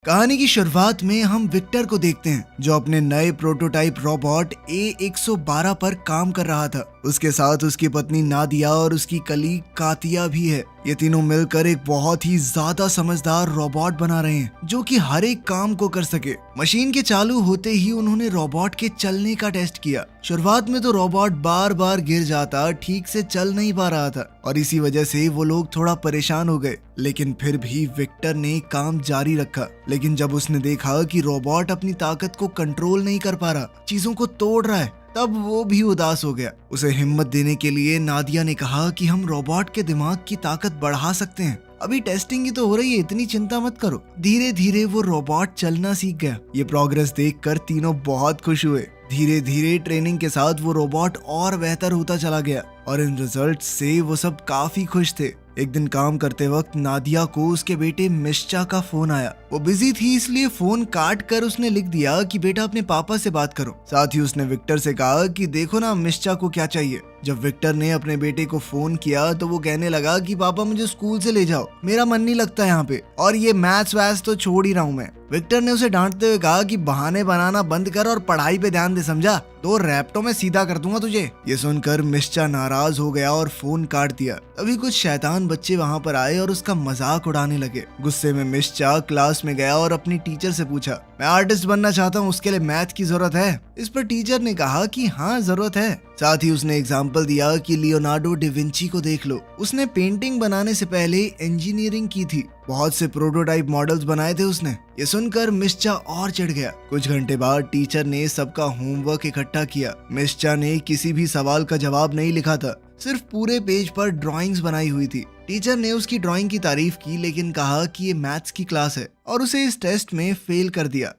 कहानी की शुरुआत में हम विक्टर को देखते हैं जो अपने नए प्रोटोटाइप रोबोट A112 पर काम कर रहा था। उसके साथ उसकी पत्नी नादिया और उसकी कलीग कातिया भी है। ये तीनों मिलकर एक बहुत ही ज्यादा समझदार रोबोट बना रहे हैं जो कि हर एक काम को कर सके। मशीन के चालू होते ही उन्होंने रोबोट के चलने का टेस्ट किया। शुरुआत में तो रोबोट बार बार गिर जाता, ठीक से चल नहीं पा रहा था और इसी वजह से वो लोग थोड़ा परेशान हो गए। लेकिन फिर भी विक्टर ने काम जारी रखा। लेकिन जब उसने देखा कि रोबोट अपनी ताकत को कंट्रोल नहीं कर पा रहा, चीजों को तोड़ रहा है, तब वो भी उदास हो गया। उसे हिम्मत देने के लिए नादिया ने कहा कि हम रोबोट के दिमाग की ताकत बढ़ा सकते हैं। अभी टेस्टिंग ही तो हो रही है, इतनी चिंता मत करो। धीरे धीरे वो रोबोट चलना सीख गया। ये प्रोग्रेस देखकर तीनों बहुत खुश हुए। धीरे धीरे ट्रेनिंग के साथ वो रोबोट और बेहतर होता चला गया और इन रिजल्ट से वो सब काफी खुश थे। एक दिन काम करते वक्त नादिया को उसके बेटे मिश्चा का फोन आया। वो बिजी थी इसलिए फोन काट कर उसने लिख दिया कि बेटा अपने पापा से बात करो। साथ ही उसने विक्टर से कहा कि देखो ना मिश्चा को क्या चाहिए। जब विक्टर ने अपने बेटे को फोन किया तो वो कहने लगा कि पापा मुझे स्कूल से ले जाओ, मेरा मन नहीं लगता यहाँ पे, और ये मैथ्स वैथ्स तो छोड़ ही रहा हूँ मैं। विक्टर ने उसे डांटते हुए कहा कि बहाने बनाना बंद कर और पढ़ाई पे ध्यान दे, समझा? 2 रैप्टों में सीधा कर दूंगा तुझे। ये सुनकर मिश्चा नाराज हो गया और फोन काट दिया। तभी कुछ शैतान बच्चे वहाँ पर आए और उसका मजाक उड़ाने लगे। गुस्से में मिश्चा क्लास में गया और अपनी टीचर से पूछा, मैं आर्टिस्ट बनना चाहता हूँ, उसके लिए मैथ की जरूरत है? इस पर टीचर ने कहा कि हाँ जरूरत है। साथ ही उसने एग्जाम्पल दिया कि लियोनार्डो डिविंची को देख लो, उसने पेंटिंग बनाने से पहले इंजीनियरिंग की थी, बहुत से प्रोटोटाइप मॉडल्स बनाए थे उसने। ये सुनकर मिश्चा और चिढ़ गया। कुछ घंटे बाद टीचर ने सबका होमवर्क इकट्ठा किया। मिश्चा ने किसी भी सवाल का जवाब नहीं लिखा था, सिर्फ पूरे पेज पर ड्राइंग्स बनाई हुई थी। टीचर ने उसकी ड्राइंग की तारीफ की लेकिन कहा कि ये मैथ्स की क्लास है और उसे इस टेस्ट में फेल कर दिया।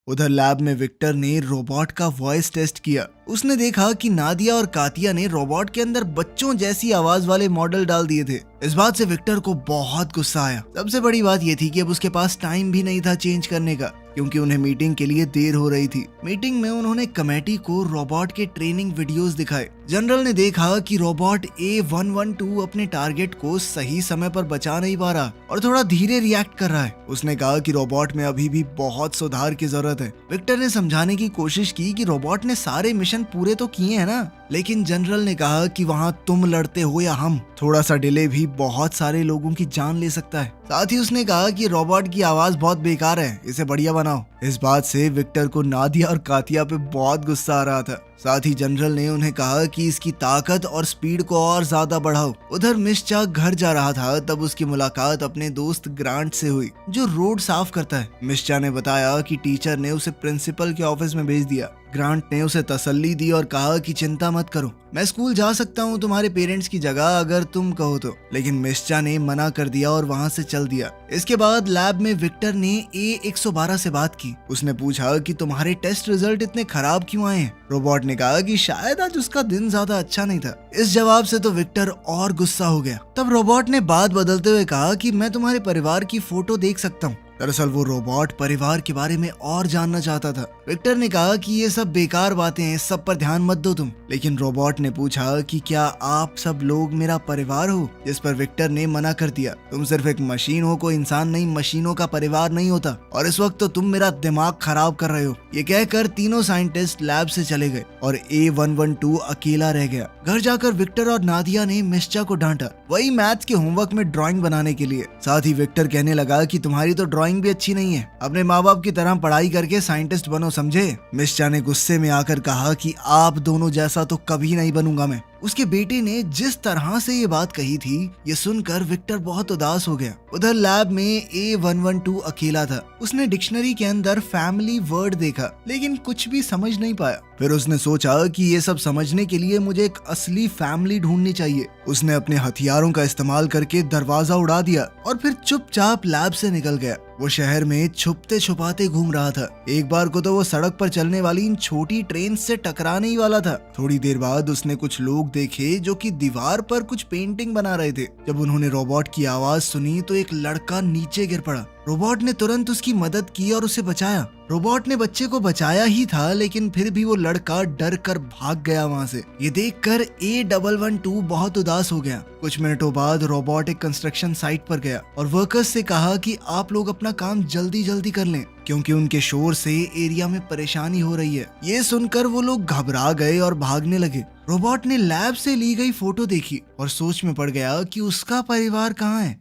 उधर लैब में विक्टर ने रोबोट का वॉइस टेस्ट किया। उसने देखा कि नादिया और कातिया ने रोबोट के अंदर बच्चों जैसी आवाज वाले मॉडल डाल दिए थे। इस बात से विक्टर को बहुत गुस्सा आया। सबसे बड़ी बात यह थी कि अब उसके पास टाइम भी नहीं था चेंज करने का, क्योंकि उन्हें मीटिंग के लिए देर हो रही थी। मीटिंग में उन्होंने कमेटी को रोबोट के ट्रेनिंग वीडियोस दिखाए। जनरल ने देखा कि रोबोट A112 अपने टारगेट को सही समय पर बचा नहीं पा रहा और थोड़ा धीरे रिएक्ट कर रहा है। उसने कहा कि रोबोट में अभी भी बहुत सुधार की जरूरत है। विक्टर ने समझाने की कोशिश की कि रोबोट ने सारे मिशन पूरे तो किए हैं ना, लेकिन जनरल ने कहा कि वहाँ तुम लड़ते हो या हम, थोड़ा सा डिले भी बहुत सारे लोगों की जान ले सकता है। साथ ही उसने कहा कि रोबोट की आवाज बहुत बेकार है, इसे बढ़िया बनाओ। इस बात से विक्टर को नादिया और कातिया पे बहुत गुस्सा आ रहा था। साथ ही जनरल ने उन्हें कहा कि इसकी ताकत और स्पीड को और ज्यादा बढ़ाओ। उधर मिश्चा घर जा रहा था तब उसकी मुलाकात अपने दोस्त ग्रांट से हुई जो रोड साफ करता है। मिश्चा ने बताया कि टीचर ने उसे प्रिंसिपल के ऑफिस में भेज दिया। ग्रांट ने उसे तसल्ली दी और कहा कि चिंता मत करो, मैं स्कूल जा सकता हूँ तुम्हारे पेरेंट्स की जगह अगर तुम कहो तो। लेकिन मिश्चा ने मना कर दिया और वहाँ से चल दिया। इसके बाद लैब में विक्टर ने A112 से बात की। उसने पूछा कि तुम्हारे टेस्ट रिजल्ट इतने खराब क्यों आए हैं? रोबोट ने कहा कि शायद आज उसका दिन ज्यादा अच्छा नहीं था। इस जवाब से तो विक्टर और गुस्सा हो गया। तब रोबोट ने बात बदलते हुए कहा कि मैं तुम्हारे परिवार की फोटो देख सकता हूँ। दरअसल वो रोबोट परिवार के बारे में और जानना चाहता था। विक्टर ने कहा कि ये सब बेकार बातें हैं, सब पर ध्यान मत दो तुम। लेकिन रोबोट ने पूछा कि क्या आप सब लोग मेरा परिवार हो? जिस पर विक्टर ने मना कर दिया। तुम सिर्फ एक मशीन हो, कोई इंसान नहीं, मशीनों का परिवार नहीं होता, और इस वक्त तो तुम मेरा दिमाग खराब कर रहे हो। ये कहकर तीनों साइंटिस्ट लैब से चले गए और A112 अकेला रह गया। घर जाकर विक्टर और नादिया ने मिश्चा को डांटा, वही मैथ्स के होमवर्क में ड्राइंग बनाने के लिए। साथ ही विक्टर कहने लगा कि तुम्हारी तो ड्राइंग भी अच्छी नहीं है, अपने माँ बाप की तरह पढ़ाई करके साइंटिस्ट बनो, समझे? मिश्चा ने गुस्से में आकर कहा कि आप दोनों जैसा तो कभी नहीं बनूंगा मैं। उसके बेटे ने जिस तरह से ये बात कही थी, ये सुनकर विक्टर बहुत उदास हो गया। उधर लैब में A112 अकेला था। उसने डिक्शनरी के अंदर फैमिली वर्ड देखा लेकिन कुछ भी समझ नहीं पाया। फिर उसने सोचा कि ये सब समझने के लिए मुझे एक असली फैमिली ढूंढनी चाहिए। उसने अपने हथियारों का इस्तेमाल करके दरवाजा उड़ा दिया और फिर चुपचाप लैब से निकल गया। वो शहर में छुपते छुपाते घूम रहा था। एक बार को तो वो सड़क पर चलने वाली इन छोटी ट्रेन से टकराने ही वाला था। थोड़ी देर बाद उसने कुछ लोग देखे जो कि दीवार पर कुछ पेंटिंग बना रहे थे। जब उन्होंने रोबोट की आवाज सुनी तो एक लड़का नीचे गिर पड़ा। रोबोट ने तुरंत उसकी मदद की और उसे बचाया। रोबोट ने बच्चे को बचाया ही था, लेकिन फिर भी वो लड़का डर कर भाग गया वहाँ से। ये देखकर A112 बहुत उदास हो गया। कुछ मिनटों बाद रोबोट एक कंस्ट्रक्शन साइट पर गया और वर्कर्स से कहा कि आप लोग अपना काम जल्दी जल्दी कर लें, क्योंकि उनके शोर से एरिया में परेशानी हो रही है। ये सुनकर वो लोग घबरा गए और भागने लगे। रोबोट ने लैब से ली गई फोटो देखी और सोच में पड़ गया कि उसका परिवार कहाँ है।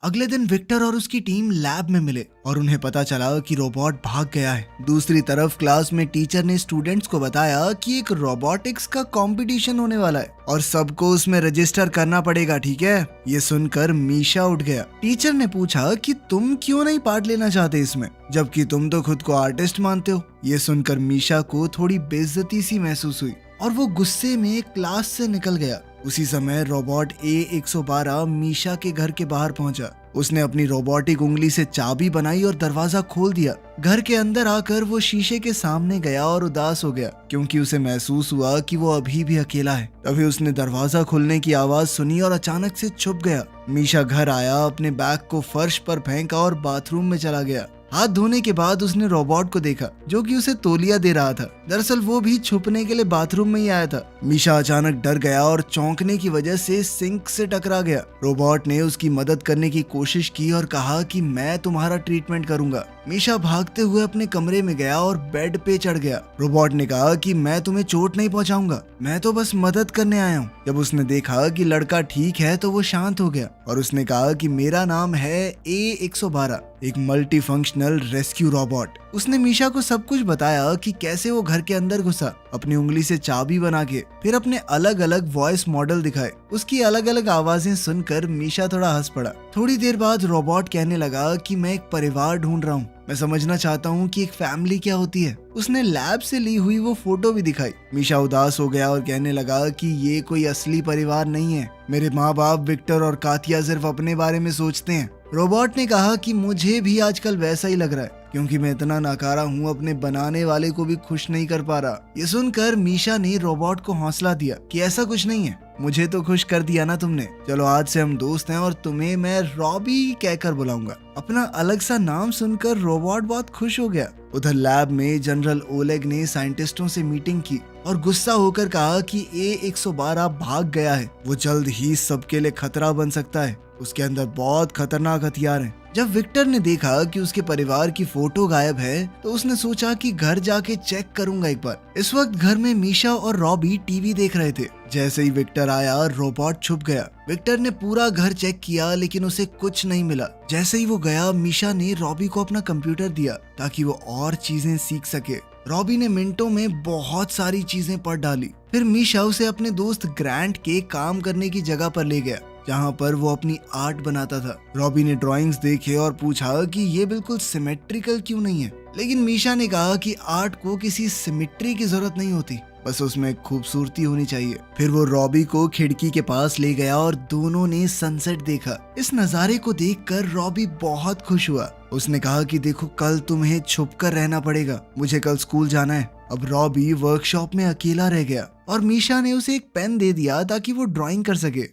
अगले दिन विक्टर और उसकी टीम लैब में मिले और उन्हें पता चला कि रोबोट भाग गया है। दूसरी तरफ क्लास में टीचर ने स्टूडेंट्स को बताया कि एक रोबोटिक्स का कंपटीशन होने वाला है और सबको उसमें रजिस्टर करना पड़ेगा, ठीक है। ये सुनकर मीशा उठ गया। टीचर ने पूछा कि तुम क्यों नहीं पार्ट लेना चाहते इसमें, जबकि तुम तो खुद को आर्टिस्ट मानते हो। ये सुनकर मीशा को थोड़ी बेइज्जती सी महसूस हुई और वो गुस्से में क्लास से निकल गया। उसी समय रोबोट A112 मीशा के घर के बाहर पहुंचा। उसने अपनी रोबोटिक उंगली से चाबी बनाई और दरवाजा खोल दिया। घर के अंदर आकर वो शीशे के सामने गया और उदास हो गया, क्योंकि उसे महसूस हुआ कि वो अभी भी अकेला है। तभी उसने दरवाजा खुलने की आवाज सुनी और अचानक से छुप गया। मीशा घर आया, अपने बैग को फर्श पर फेंका और बाथरूम में चला गया। हाथ धोने के बाद उसने रोबोट को देखा, जो कि उसे तौलिया दे रहा था। दरअसल वो भी छुपने के लिए बाथरूम में ही आया था। मीशा अचानक डर गया और चौंकने की वजह से सिंक से टकरा गया। रोबोट ने उसकी मदद करने की कोशिश की और कहा कि मैं तुम्हारा ट्रीटमेंट करूंगा। मीशा भागते हुए अपने कमरे में गया और बेड पे चढ़ गया। रोबोट ने कहा कि मैं तुम्हें चोट नहीं पहुंचाऊंगा, मैं तो बस मदद करने आया हूँ। जब उसने देखा कि लड़का ठीक है तो वो शांत हो गया और उसने कहा कि मेरा नाम है A112, एक मल्टी फंक्शनल रेस्क्यू रोबोट। उसने मीशा को सब कुछ बताया कि कैसे वो घर के अंदर घुसा, अपनी उंगली से चाबी बना के, फिर अपने अलग अलग वॉइस मॉडल दिखाए। उसकी अलग अलग आवाजें सुनकर मीशा थोड़ा हंस पड़ा। थोड़ी देर बाद रोबोट कहने लगा कि मैं एक परिवार ढूंढ रहा हूँ, मैं समझना चाहता हूँ कि एक फैमिली क्या होती है। उसने लैब से ली हुई वो फोटो भी दिखाई। मीशा उदास हो गया और कहने लगा कि ये कोई असली परिवार नहीं है। मेरे माँ बाप विक्टर और कातिया सिर्फ अपने बारे में सोचते हैं। रोबोट ने कहा कि मुझे भी आजकल वैसा ही लग रहा है, क्योंकि मैं इतना नाकारा हूँ, अपने बनाने वाले को भी खुश नहीं कर पा रहा। ये सुनकर मीशा ने रोबोट को हौसला दिया कि ऐसा कुछ नहीं है, मुझे तो खुश कर दिया ना तुमने। चलो आज से हम दोस्त हैं और तुम्हें मैं रॉबी कहकर बुलाऊंगा। अपना अलग सा नाम सुनकर रोबोट बहुत खुश हो गया। उधर लैब में जनरल ओलेग ने साइंटिस्टों से मीटिंग की और गुस्सा होकर कहा कि A112 भाग गया है, वो जल्द ही सबके लिए खतरा बन सकता है, उसके अंदर बहुत खतरनाक हथियार हैं। जब विक्टर ने देखा कि उसके परिवार की फोटो गायब है तो उसने सोचा कि घर जाके चेक करूंगा एक बार। इस वक्त घर में मीशा और रॉबी टीवी देख रहे थे। जैसे ही विक्टर आया, रोबोट छुप गया। विक्टर ने पूरा घर चेक किया, लेकिन उसे कुछ नहीं मिला। जैसे ही वो गया, मीशा ने रॉबी को अपना कंप्यूटर दिया ताकि वो और चीजें सीख सके। रॉबी ने मिनटों में बहुत सारी चीजें पढ़ डाली। फिर मीशा उसे अपने दोस्त ग्रैंट के काम करने की जगह पर ले गया, जहाँ पर वो अपनी आर्ट बनाता था। रॉबी ने ड्राइंग्स देखे और पूछा कि ये बिल्कुल सिमेट्रिकल क्यों नहीं है, लेकिन मीशा ने कहा कि आर्ट को किसी सिमेट्री की जरूरत नहीं होती, बस उसमें खूबसूरती होनी चाहिए। फिर वो रॉबी को खिड़की के पास ले गया और दोनों ने सनसेट देखा। इस नज़ारे को देखकर रॉबी बहुत खुश हुआ। उसने कहा कि देखो, कल तुम्हें छुपकर रहना पड़ेगा, मुझे कल स्कूल जाना है। अब रॉबी वर्कशॉप में अकेला रह गया और मीशा ने उसे एक पेन दे दिया ताकि वो ड्राइंग कर सके।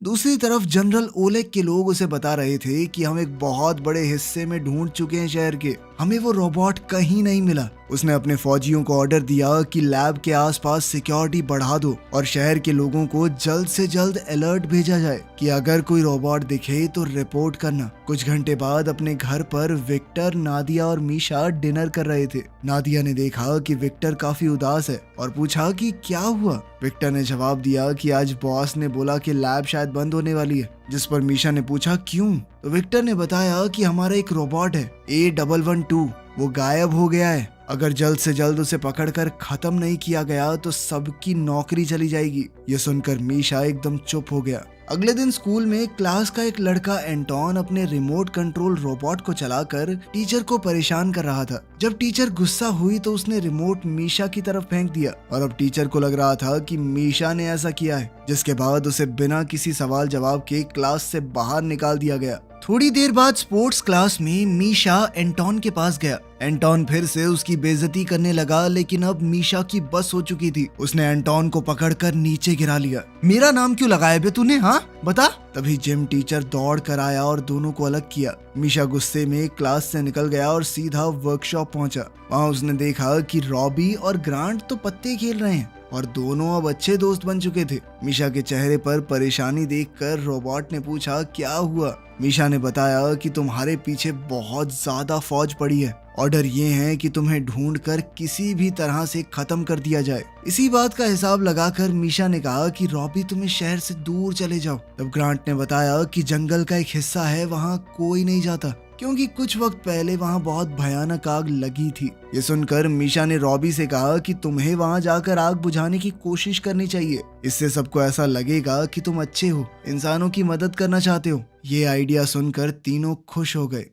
दूसरी तरफ जनरल ओलेग के लोग उसे बता रहे थे कि हम एक बहुत बड़े हिस्से में ढूंढ चुके हैं शहर के, हमें वो रोबोट कहीं नहीं मिला। उसने अपने फौजियों को ऑर्डर दिया कि लैब के आसपास सिक्योरिटी बढ़ा दो और शहर के लोगों को जल्द से जल्द अलर्ट भेजा जाए कि अगर कोई रोबोट दिखे तो रिपोर्ट करना। कुछ घंटे बाद अपने घर पर विक्टर, नादिया और मीशा डिनर कर रहे थे। नादिया ने देखा कि विक्टर काफी उदास है और पूछा कि क्या हुआ। विक्टर ने जवाब दिया कि आज बॉस ने बोला कि लैब शायद बंद होने वाली है, जिस पर मीशा ने पूछा क्यों। तो विक्टर ने बताया कि हमारा एक रोबोट है A112, वो गायब हो गया है। अगर जल्द से जल्द उसे पकड़कर खत्म नहीं किया गया तो सबकी नौकरी चली जाएगी। ये सुनकर मीशा एकदम चुप हो गया। अगले दिन स्कूल में क्लास का एक लड़का एंटोन अपने रिमोट कंट्रोल रोबोट को चलाकर टीचर को परेशान कर रहा था। जब टीचर गुस्सा हुई तो उसने रिमोट मीशा की तरफ फेंक दिया और अब टीचर को लग रहा था कि मीशा ने ऐसा किया है, जिसके बाद उसे बिना किसी सवाल जवाब के क्लास से बाहर निकाल दिया गया। थोड़ी देर बाद स्पोर्ट्स क्लास में मीशा एंटोन के पास गया। एंटोन फिर से उसकी बेइज्जती करने लगा, लेकिन अब मीशा की बस हो चुकी थी। उसने एंटोन को पकड़कर नीचे गिरा लिया। मेरा नाम क्यों लगाया बे तूने, हाँ बता। तभी जिम टीचर दौड़ कर आया और दोनों को अलग किया। मीशा गुस्से में क्लास से निकल गया और सीधा वर्कशॉप पहुंचा। वहाँ उसने देखा कि रॉबी और ग्रांट तो पत्ते खेल रहे हैं और दोनों अब अच्छे दोस्त बन चुके थे। मीशा के चेहरे पर परेशानी देखकर रोबोट ने पूछा, क्या हुआ? मीशा ने बताया कि तुम्हारे पीछे बहुत ज्यादा फौज पड़ी है। ऑर्डर ये है कि तुम्हें ढूंढकर किसी भी तरह से खत्म कर दिया जाए। इसी बात का हिसाब लगाकर मीशा ने कहा कि रॉबी तुम्हें शहर से दूर चले जाओ। तब ग्रांट ने बताया कि जंगल का एक हिस्सा है, वहाँ कोई नहीं जाता क्योंकि कुछ वक्त पहले वहाँ बहुत भयानक आग लगी थी। ये सुनकर मीशा ने रॉबी से कहा कि तुम्हें वहाँ जाकर आग बुझाने की कोशिश करनी चाहिए। इससे सबको ऐसा लगेगा कि तुम अच्छे हो, इंसानों की मदद करना चाहते हो। ये आइडिया सुनकर तीनों खुश हो गए।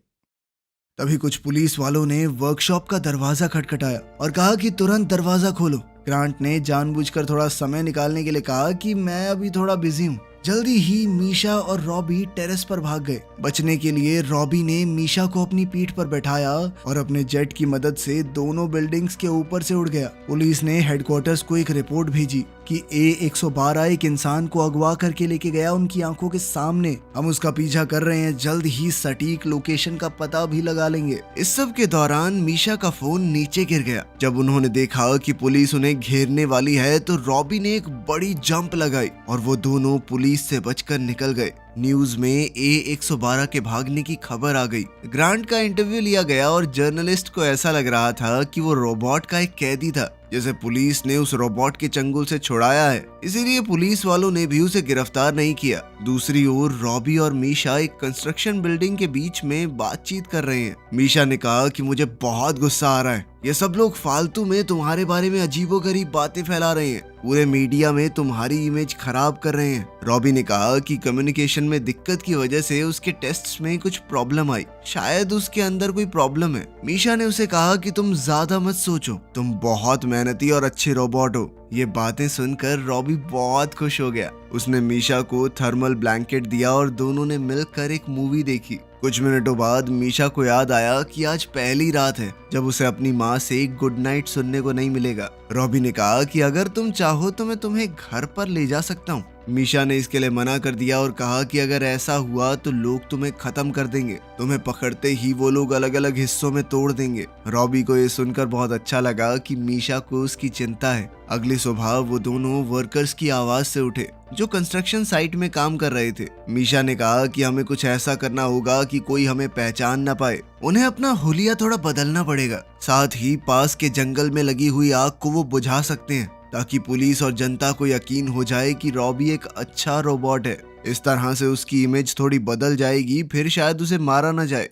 तभी कुछ पुलिस वालों ने वर्कशॉप का दरवाजा खटखटाया और कहा कि तुरंत दरवाजा खोलो। ग्रांट ने जानबूझकर थोड़ा समय निकालने के लिए कहा कि मैं अभी थोड़ा बिजी हूँ। जल्दी ही मीशा और रॉबी टेरेस पर भाग गए। बचने के लिए रॉबी ने मीशा को अपनी पीठ पर बैठाया और अपने जेट की मदद से दोनों बिल्डिंग्स के ऊपर से उड़ गया। पुलिस ने हेडक्वार्टर्स को एक रिपोर्ट भेजी कि A112 एक इंसान को अगवा करके लेके गया उनकी आंखों के सामने। हम उसका पीछा कर रहे हैं, जल्द ही सटीक लोकेशन का पता भी लगा लेंगे। इस सब के दौरान मीशा का फोन नीचे गिर गया। जब उन्होंने देखा कि पुलिस उन्हें घेरने वाली है तो रॉबी ने एक बड़ी जंप लगाई और वो दोनों पुलिस से बचकर निकल गए। न्यूज में A112 के भागने की खबर आ गई। ग्रांट का इंटरव्यू लिया गया और जर्नलिस्ट को ऐसा लग रहा था कि वो रोबोट का एक कैदी था, जैसे पुलिस ने उस रोबोट के चंगुल से छुड़ाया है। इसीलिए पुलिस वालों ने भी उसे गिरफ्तार नहीं किया। दूसरी ओर रॉबी और मीशा एक कंस्ट्रक्शन बिल्डिंग के बीच में बातचीत कर रहे हैं। मीशा ने कहा कि मुझे बहुत गुस्सा आ रहा है, ये सब लोग फालतू में तुम्हारे बारे में अजीबोगरीब बातें फैला रहे हैं, पूरे मीडिया में तुम्हारी इमेज खराब कर रहे हैं। रॉबी ने कहा कि कम्युनिकेशन में दिक्कत की वजह से उसके टेस्ट्स में कुछ प्रॉब्लम आई, शायद उसके अंदर कोई प्रॉब्लम है। मीशा ने उसे कहा कि तुम ज्यादा मत सोचो, तुम बहुत मेहनती और अच्छे रोबोट हो। ये बातें सुनकर रॉबी बहुत खुश हो गया। उसने मीशा को थर्मल ब्लैंकेट दिया और दोनों ने मिलकर एक मूवी देखी। कुछ मिनटों बाद मीशा को याद आया कि आज पहली रात है जब उसे अपनी माँ से गुड नाइट सुनने को नहीं मिलेगा। रॉबी ने कहा कि अगर तुम चाहो तो मैं तुम्हें घर पर ले जा सकता हूँ। मीशा ने इसके लिए मना कर दिया और कहा कि अगर ऐसा हुआ तो लोग तुम्हें खत्म कर देंगे, तुम्हें पकड़ते ही वो लोग अलग अलग हिस्सों में तोड़ देंगे। रॉबी को ये सुनकर बहुत अच्छा लगा कि मीशा को उसकी चिंता है। अगली सुबह वो दोनों वर्कर्स की आवाज से उठे जो कंस्ट्रक्शन साइट में काम कर रहे थे। मीशा ने कहा कि हमें कुछ ऐसा करना होगा कि कोई हमें पहचान ना पाए। उन्हें अपना हुलिया थोड़ा बदलना पड़ेगा, साथ ही पास के जंगल में लगी हुई आग को वो बुझा सकते हैं ताकि पुलिस और जनता को यकीन हो जाए कि रॉबी एक अच्छा रोबोट है। इस तरह से उसकी इमेज थोड़ी बदल जाएगी, फिर शायद उसे मारा न जाए।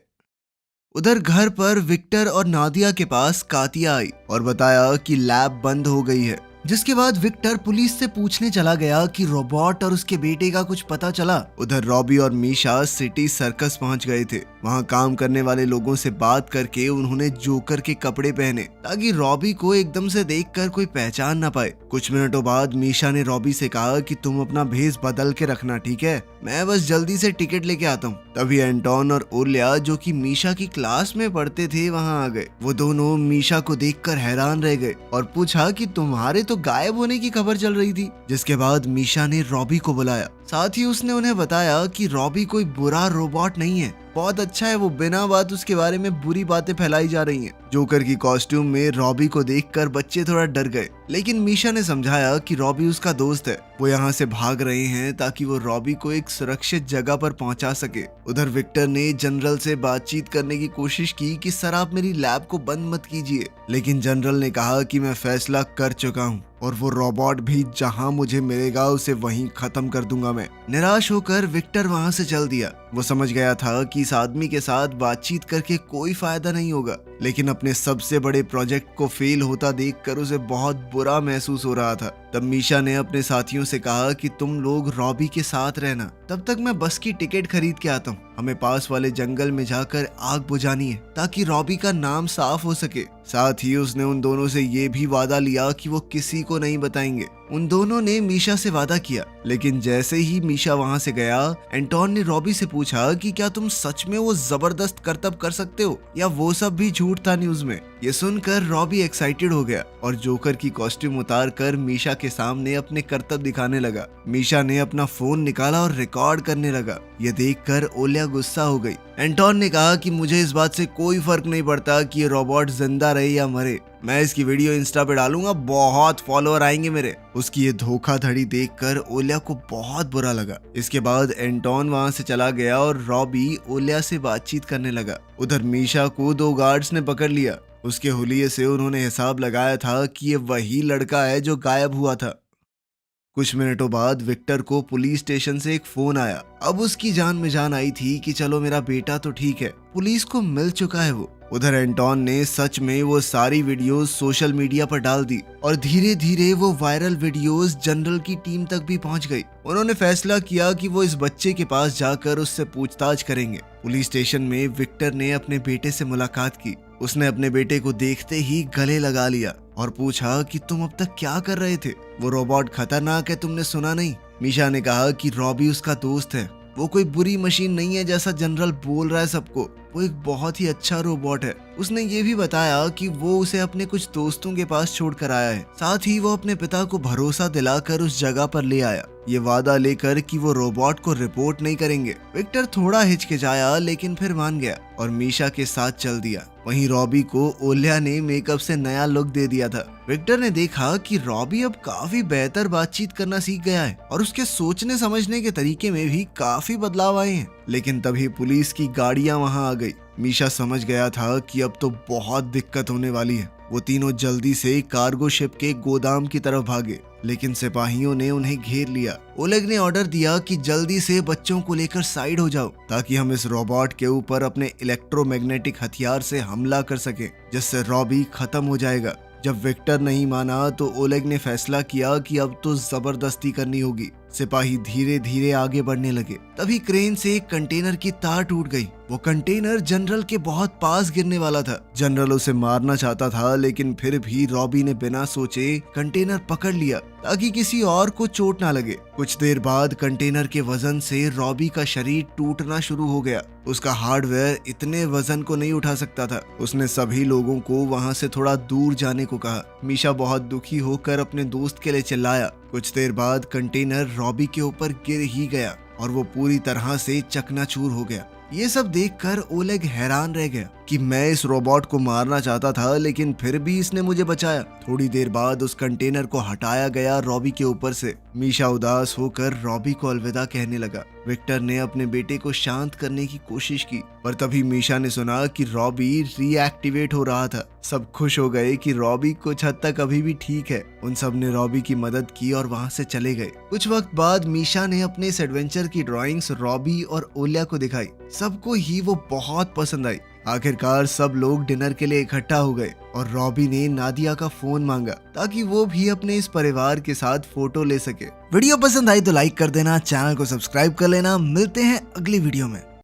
उधर घर पर विक्टर और नादिया के पास कातिया आई और बताया कि लैब बंद हो गई है। जिसके बाद विक्टर पुलिस से पूछने चला गया कि रोबोट और उसके बेटे का कुछ पता चला। उधर रॉबी और मीशा सिटी सर्कस पहुंच गए थे। वहां काम करने वाले लोगों से बात करके उन्होंने जोकर के कपड़े पहने ताकि रॉबी को एकदम से देखकर कोई पहचान ना पाए। कुछ मिनटों बाद मीशा ने रॉबी से कहा कि तुम अपना भेस बदल के रखना, ठीक है? मैं बस जल्दी से टिकट लेके आता हूँ। तभी एंटोन और ओलिया जो कि मीशा की क्लास में पढ़ते थे वहाँ आ गए। वो दोनों मीशा को देखकर हैरान रह गए और पूछा कि तुम्हारे तो गायब होने की खबर चल रही थी। जिसके बाद मीशा ने रॉबी को बुलाया, साथ ही उसने उन्हें बताया कि रॉबी कोई बुरा रोबोट नहीं है, बहुत अच्छा है। वो बिना बात उसके बारे में बुरी बातें फैलाई जा रही हैं। जोकर की कॉस्ट्यूम में रॉबी को देखकर बच्चे थोड़ा डर गए, लेकिन मीशा ने समझाया कि रॉबी उसका दोस्त है, वो यहाँ से भाग रहे हैं ताकि वो रॉबी को एक सुरक्षित जगह पर पहुंचा सके। उधर विक्टर ने जनरल से बातचीत करने की कोशिश की कि सर आप मेरी लैब को बंद मत कीजिए, लेकिन जनरल ने कहा कि मैं फैसला कर चुका हूँ और वो रोबोट भी जहां मुझे मिलेगा उसे वहीं खत्म कर दूंगा मैं। निराश होकर विक्टर वहां से चल दिया। वो समझ गया था कि इस आदमी के साथ बातचीत करके कोई फायदा नहीं होगा, लेकिन अपने सबसे बड़े प्रोजेक्ट को फेल होता देखकर उसे बहुत बुरा महसूस हो रहा था। तब मीशा ने अपने साथियों से कहा कि तुम लोग रॉबी के साथ रहना, तब तक मैं बस की टिकट खरीद के आता हूँ। हमें पास वाले जंगल में जाकर आग बुझानी है ताकि रॉबी का नाम साफ हो सके। साथ ही उसने उन दोनों से ये भी वादा लिया कि वो किसी को नहीं बताएंगे। उन दोनों ने मीशा से वादा किया, लेकिन जैसे ही मीशा वहां से गया, एंटोन ने रॉबी से पूछा कि क्या तुम सच में वो जबरदस्त करतब कर सकते हो या वो सब भी झूठ था न्यूज में। ये सुनकर रॉबी एक्साइटेड हो गया और जोकर की कॉस्ट्यूम उतार कर मीशा के सामने अपने करतब दिखाने लगा। मीशा ने अपना फोन निकाला और रिकॉर्ड करने लगा। ये देखकर ओलिया गुस्सा हो गई। एंटोन ने कहा कि मुझे इस बात से कोई फर्क नहीं पड़ता कि ये रोबोट जिंदा रहे या मरे, मैं इसकी वीडियो इंस्टा पे डालूंगा, बहुत फॉलोअर आएंगे मेरे। उसकी ये धोखाधड़ी देखकर ओलिया को बहुत बुरा लगा। इसके बाद एंटोन वहां से चला गया और रॉबी ओलिया से बातचीत करने लगा। उधर मीशा को 2 गार्ड्स ने पकड़ लिया। उसके हुलिये से उन्होंने हिसाब लगाया था कि ये वही लड़का है जो गायब हुआ था। कुछ मिनटों बाद विक्टर को पुलिस स्टेशन से एक फोन आया। अब उसकी जान में जान आई थी कि चलो मेरा बेटा तो ठीक है, पुलिस को मिल चुका है वो। उधर एंटोन ने सच में वो सारी वीडियोस सोशल मीडिया पर डाल दी और धीरे धीरे वो वायरल वीडियोस जनरल की टीम तक भी पहुंच गई। उन्होंने फैसला किया कि वो इस बच्चे के पास जाकर उससे पूछताछ करेंगे। पुलिस स्टेशन में विक्टर ने अपने बेटे से मुलाकात की। उसने अपने बेटे को देखते ही गले लगा लिया और पूछा कि तुम अब तक क्या कर रहे थे? वो रोबोट खतरनाक है, तुमने सुना नहीं? मीशा ने कहा कि रॉबी उसका दोस्त है, वो कोई बुरी मशीन नहीं है जैसा जनरल बोल रहा है सबको, वो एक बहुत ही अच्छा रोबोट है। उसने ये भी बताया कि वो उसे अपने कुछ दोस्तों के पास छोड़कर आया है। साथ ही वो अपने पिता को भरोसा दिलाकर उस जगह पर ले आया, ये वादा लेकर कि वो रोबोट को रिपोर्ट नहीं करेंगे। विक्टर थोड़ा हिचकिचाया लेकिन फिर मान गया और मीशा के साथ चल दिया। वहीं रॉबी को ओलिया ने मेकअप से नया लुक दे दिया था। विक्टर ने देखा कि रॉबी अब काफी बेहतर बातचीत करना सीख गया है और उसके सोचने समझने के तरीके में भी काफी बदलाव आए हैं। लेकिन तभी पुलिस की गाड़ियां वहां आ गई। मीशा समझ गया था कि अब तो बहुत दिक्कत होने वाली है। वो तीनों जल्दी से कार्गो शिप के गोदाम की तरफ भागे, लेकिन सिपाहियों ने उन्हें घेर लिया। ओलेग ने ऑर्डर दिया कि जल्दी से बच्चों को लेकर साइड हो जाओ ताकि हम इस रोबोट के ऊपर अपने इलेक्ट्रोमैग्नेटिक हथियार से हमला कर सकें, जिससे रॉबी खत्म हो जाएगा। जब विक्टर नहीं माना तो ओलेग ने फैसला किया कि अब तो जबरदस्ती करनी होगी। सिपाही धीरे धीरे आगे बढ़ने लगे। तभी क्रेन से एक कंटेनर की तार टूट गई। वो कंटेनर जनरल के बहुत पास गिरने वाला था। जनरल उसे मारना चाहता था, लेकिन फिर भी रॉबी ने बिना सोचे कंटेनर पकड़ लिया ताकि किसी और को चोट ना लगे। कुछ देर बाद कंटेनर के वजन से रॉबी का शरीर टूटना शुरू हो गया। उसका हार्डवेयर इतने वजन को नहीं उठा सकता था। उसने सभी लोगों को वहां से थोड़ा दूर जाने को कहा। मीशा बहुत दुखी होकर अपने दोस्त के लिए चिल्लाया। कुछ देर बाद कंटेनर रॉबी के ऊपर गिर ही गया और वो पूरी तरह से चकनाचूर हो गया। ये सब देखकर ओलेग हैरान रह गया कि मैं इस रोबोट को मारना चाहता था, लेकिन फिर भी इसने मुझे बचाया। थोड़ी देर बाद उस कंटेनर को हटाया गया रॉबी के ऊपर से। मीशा उदास होकर रॉबी को अलविदा कहने लगा। विक्टर ने अपने बेटे को शांत करने की कोशिश की, पर तभी मीशा ने सुना कि रॉबी रीएक्टिवेट हो रहा था। सब खुश हो गए कि रॉबी कुछ हद तक अभी भी ठीक है। उन सब ने रॉबी की मदद की और वहां से चले गए। कुछ वक्त बाद मीशा ने अपने इस एडवेंचर की ड्राइंग्स रॉबी और ओलिया को दिखाई। सबको ही वो बहुत पसंद आई। आखिरकार सब लोग डिनर के लिए इकट्ठा हो गए और रॉबी ने नादिया का फोन मांगा ताकि वो भी अपने इस परिवार के साथ फोटो ले सके। वीडियो पसंद आई तो लाइक कर देना, चैनल को सब्सक्राइब कर लेना। मिलते हैं अगली वीडियो में।